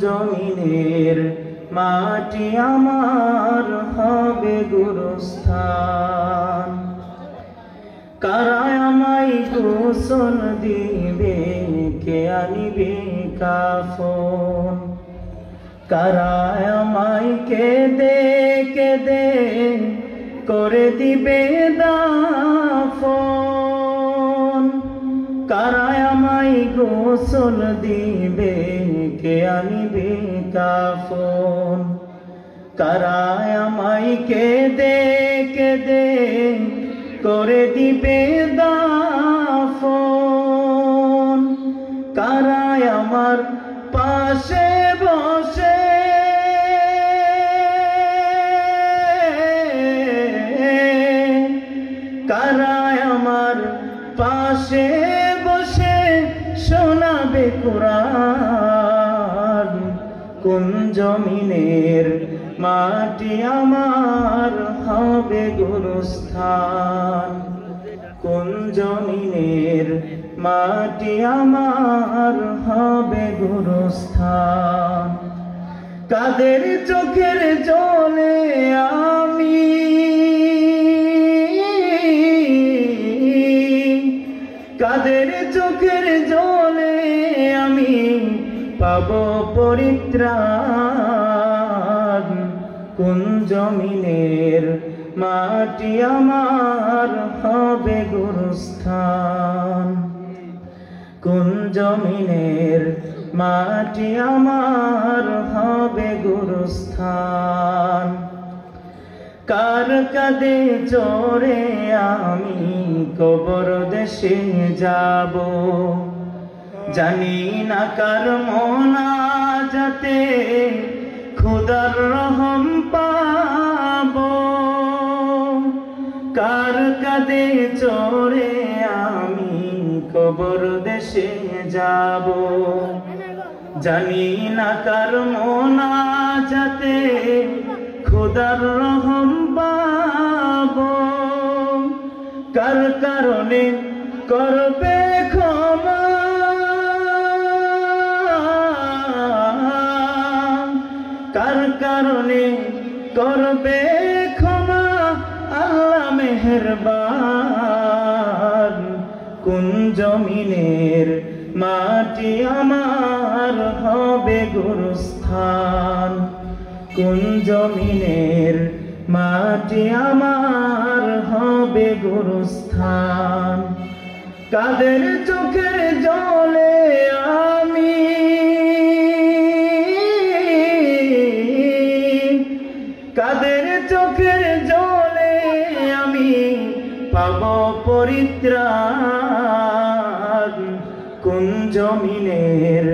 জমিনের মাটি আমার হবে গুরুস্থান। কারা আমায় গোসল দিবে, কে আনিবে কাফন? কারা আমায় কেঁদে কেঁদে করে দিবে দাফন? কারা আমায় গোসল দিবে, কে আনিবে কাফন? কারা আমায় কেঁদে কেঁদে করে দিবে দাফন? কারা আমার পাশে বসে কারা আমার পাশে বসে শোনাবে কুরআন? কোন জমিনের মাটি আমার হবে গুরুস্থান? কোন জমিনের মাটি আমার হবে গুরুস্থান? কাদের চোখের জলে আমি কাদের চোখের জলে আমি পাব পরিত্রাণ? কোন জমিনের মাটি আমার হবে গুরুস্থান? কোন জমিনের মাটি আমার হবে গুরুস্থান? কার কাঁধে চড়ে আমি কবর দেশে যাব? জানি না কার মোনাজাতে খোদার রহম পাব। কার কাঁধে চড়ে আমি কবর দেশে যাব? জানি না কার মোনাজাতে খোদার রহম পাব। কার কারণে করবে ক্ষমা, কার কারণে করবে ক্ষমা আল্লাহ মেহেরবান? কোন জমিনের মাটি আমার হবে গুরুস্থান? কোন জমিনের মাটি আমার হবে গুরুস্থান? কাদের চোখের জলে আমি কাদের চোখের জলে আমি পাব পরিত্রাণ? কোন জমিনের